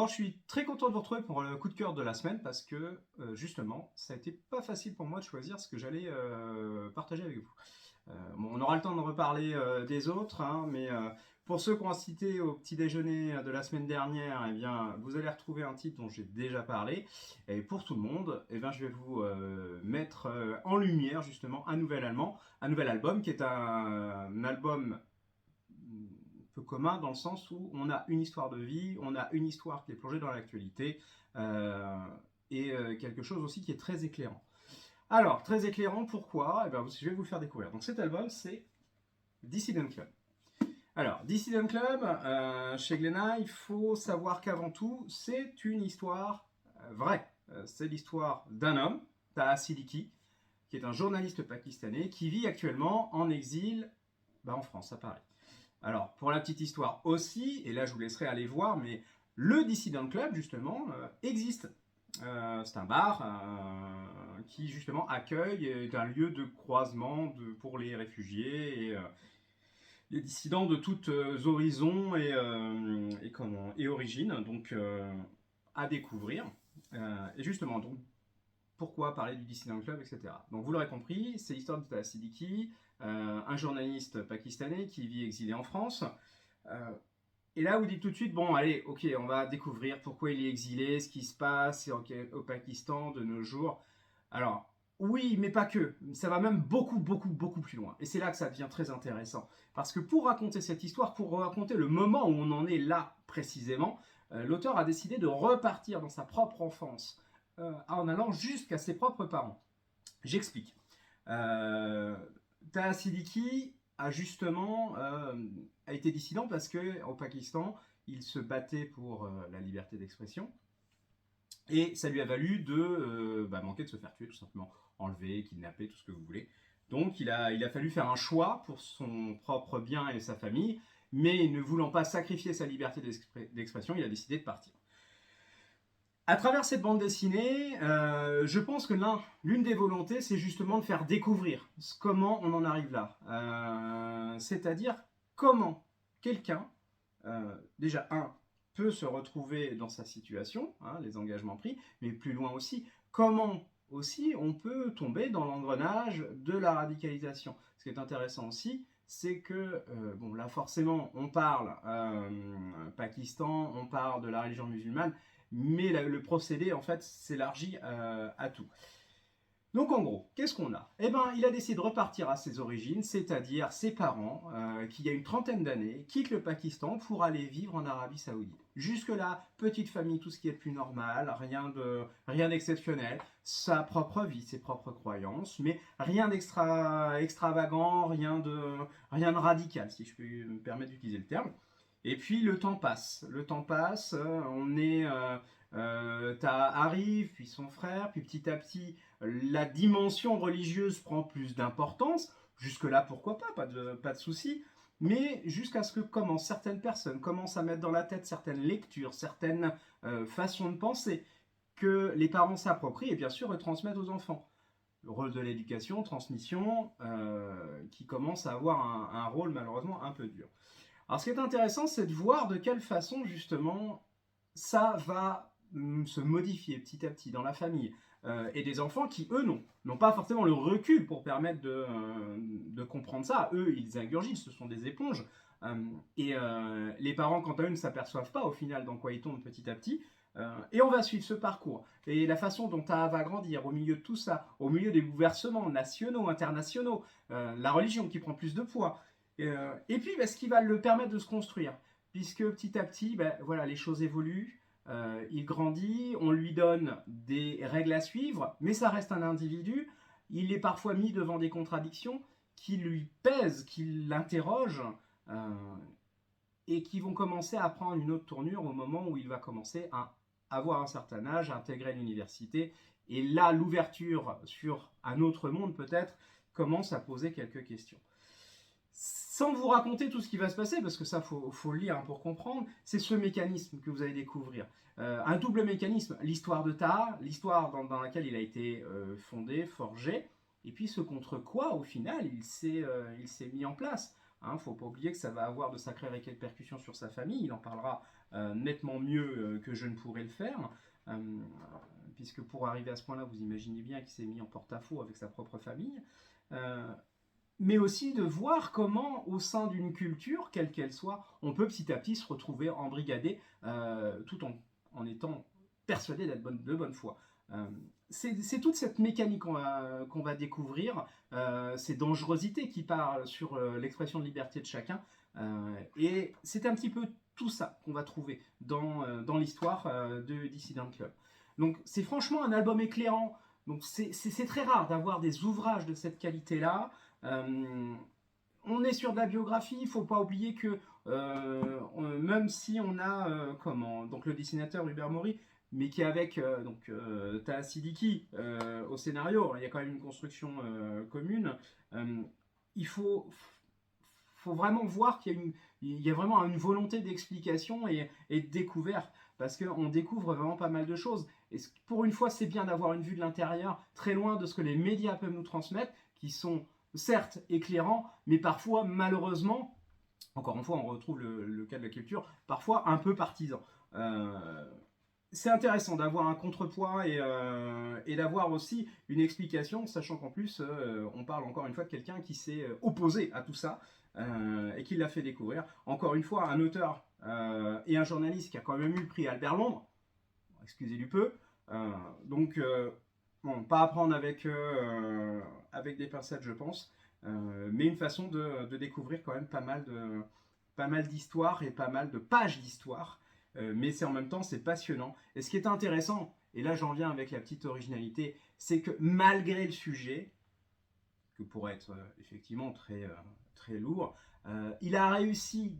je suis très content de vous retrouver pour le coup de cœur de la semaine parce que justement, ça a été pas facile pour moi de choisir ce que j'allais partager avec vous. Bon, on aura le temps de reparler des autres, hein, mais pour ceux qui ont assisté au petit déjeuner de la semaine dernière, eh bien, vous allez retrouver un titre dont j'ai déjà parlé. Et pour tout le monde, eh bien, je vais vous mettre en lumière justement un nouvel album qui est un album peu commun dans le sens où on a une histoire de vie, on a une histoire qui est plongée dans l'actualité quelque chose aussi qui est très éclairant. Alors, très éclairant, pourquoi? Eh bien, je vais vous le faire découvrir. Donc cet album, c'est Dissident Club. Alors, Dissident Club, chez Glénat, il faut savoir qu'avant tout, c'est une histoire vraie. C'est l'histoire d'un homme, Taha Siddiqui, qui est un journaliste pakistanais qui vit actuellement en exil en France, à Paris. Alors, pour la petite histoire aussi, et là je vous laisserai aller voir, mais le Dissident Club, justement, existe. C'est un bar qui, justement, accueille, est un lieu de croisement pour les réfugiés et les dissidents de tous horizons et origines, donc à découvrir. Et justement, donc, pourquoi parler du Dissident Club, etc. Donc vous l'aurez compris, c'est l'histoire de Taha Siddiqui, un journaliste pakistanais qui vit exilé en France. Euh, et là, vous dites tout de suite, bon, allez, ok, on va découvrir pourquoi il est exilé, ce qui se passe au Pakistan de nos jours. Alors, oui, mais pas que. Ça va même beaucoup, beaucoup, beaucoup plus loin. Et c'est là que ça devient très intéressant. Parce que pour raconter cette histoire, pour raconter le moment où on en est là précisément, l'auteur a décidé de repartir dans sa propre enfance, en allant jusqu'à ses propres parents. J'explique. Euh, Taha Siddiqui a justement a été dissident parce que au Pakistan, il se battait pour la liberté d'expression et ça lui a valu de manquer de se faire tuer tout simplement, enlever, kidnapper, tout ce que vous voulez. Donc il a fallu faire un choix pour son propre bien et sa famille, mais ne voulant pas sacrifier sa liberté d'expression, il a décidé de partir. À travers cette bande dessinée, je pense que l'une des volontés, c'est justement de faire découvrir comment on en arrive là. C'est-à-dire comment quelqu'un, déjà peut se retrouver dans sa situation, hein, les engagements pris, mais plus loin aussi, comment aussi on peut tomber dans l'engrenage de la radicalisation. Ce qui est intéressant aussi, c'est que, bon là forcément, on parle Pakistan, on parle de la religion musulmane, mais le procédé en fait s'élargit à tout. Donc en gros, qu'est-ce qu'on a? Eh bien, il a décidé de repartir à ses origines, c'est-à-dire ses parents, qui il y a une trentaine d'années, quittent le Pakistan pour aller vivre en Arabie Saoudite. Jusque-là, petite famille, tout ce qui est le plus normal, rien d'exceptionnel, sa propre vie, ses propres croyances, mais rien extravagant, rien de radical, si je peux me permettre d'utiliser le terme. Et puis le temps passe, arrive, puis son frère, puis petit à petit, la dimension religieuse prend plus d'importance. Jusque-là, pourquoi pas, pas de souci. Mais jusqu'à ce que certaines personnes commencent à mettre dans la tête certaines lectures, certaines façons de penser, que les parents s'approprient et bien sûr retransmettent aux enfants. Le rôle de l'éducation, transmission, qui commence à avoir un rôle malheureusement un peu dur. Alors ce qui est intéressant, c'est de voir de quelle façon justement ça va se modifier petit à petit dans la famille. Et des enfants qui, eux, n'ont pas forcément le recul pour permettre de comprendre ça. Eux, ils ingurgitent, ce sont des éponges. Les parents, quant à eux, ne s'aperçoivent pas au final dans quoi ils tombent petit à petit. Et on va suivre ce parcours. Et la façon dont Taha va grandir au milieu de tout ça, au milieu des bouleversements nationaux, internationaux, la religion qui prend plus de poids. Et puis, ce qui va le permettre de se construire. Puisque petit à petit, voilà, les choses évoluent. Il grandit, on lui donne des règles à suivre, mais ça reste un individu. Il est parfois mis devant des contradictions qui lui pèsent, qui l'interrogent et qui vont commencer à prendre une autre tournure au moment où il va commencer à avoir un certain âge, à intégrer l'université. Et là, l'ouverture sur un autre monde peut-être commence à poser quelques questions. Sans vous raconter tout ce qui va se passer, parce que ça, faut le lire pour comprendre, c'est ce mécanisme que vous allez découvrir. Un double mécanisme, l'histoire de Taha, l'histoire dans laquelle il a été fondé, forgé, et puis ce contre quoi, au final, il s'est mis en place. Faut pas oublier que ça va avoir de sacrées répercussions sur sa famille, il en parlera nettement mieux que je ne pourrais le faire. Euh, Puisque pour arriver à ce point-là, vous imaginez bien qu'il s'est mis en porte-à-faux avec sa propre famille. Euh, mais aussi de voir comment, au sein d'une culture, quelle qu'elle soit, on peut petit à petit se retrouver embrigadé tout en étant persuadé d'être de bonne foi. Euh, c'est toute cette mécanique qu'on va découvrir, ces dangerosités qui parlent sur l'expression de liberté de chacun. Et c'est un petit peu tout ça qu'on va trouver dans l'histoire de Dissident Club. Donc c'est franchement un album éclairant. Donc c'est très rare d'avoir des ouvrages de cette qualité-là. On est sur de la biographie, il ne faut pas oublier que même si on a donc le dessinateur Hubert Maury, mais qui est avec Taha Siddiqui au scénario, il y a quand même une construction commune. Il faut vraiment voir qu'il y a vraiment une volonté d'explication et de découverte, parce qu'on découvre vraiment pas mal de choses. Et pour une fois, c'est bien d'avoir une vue de l'intérieur, très loin de ce que les médias peuvent nous transmettre, qui sont certes éclairants, mais parfois, malheureusement, encore une fois, on retrouve le cas de la culture, parfois un peu partisan. C'est intéressant d'avoir un contrepoids et d'avoir aussi une explication, sachant qu'en plus, on parle encore une fois de quelqu'un qui s'est opposé à tout ça et qui l'a fait découvrir. Encore une fois, un auteur et un journaliste qui a quand même eu le prix Albert Londres, excusez du peu. Donc, bon, pas à prendre avec des pincettes, je pense, mais une façon de découvrir quand même pas mal d'histoires et pas mal de pages d'histoire. Mais c'est en même temps, c'est passionnant. Et ce qui est intéressant, et là j'en viens avec la petite originalité, c'est que malgré le sujet, que pourrait être effectivement très lourd, il a réussi,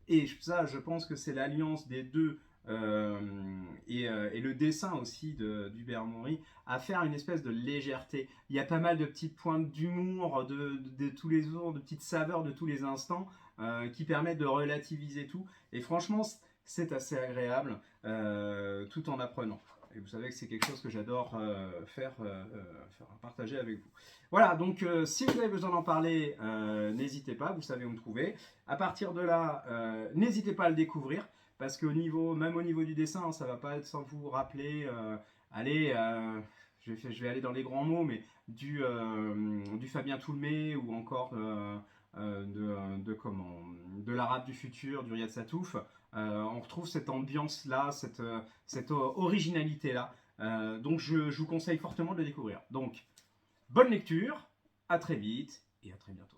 et ça je pense que c'est l'alliance des deux, et le dessin aussi d'Hubert Maury, à faire une espèce de légèreté. Il y a pas mal de petites pointes d'humour de tous les jours, de petites saveurs de tous les instants, qui permettent de relativiser tout. Et franchement, c'est assez agréable, tout en apprenant. Et vous savez que c'est quelque chose que j'adore faire partager avec vous. Voilà, donc si vous avez besoin d'en parler, n'hésitez pas, vous savez où me trouver. À partir de là, n'hésitez pas à le découvrir, parce que même au niveau du dessin, ça ne va pas être sans vous rappeler, allez, je vais aller dans les grands mots, mais du Fabien Toulmé, ou encore de l'Arabe du futur, du Riyad Satouf. On retrouve cette ambiance-là, cette originalité-là. Donc je vous conseille fortement de le découvrir. Donc, bonne lecture, à très vite et à très bientôt.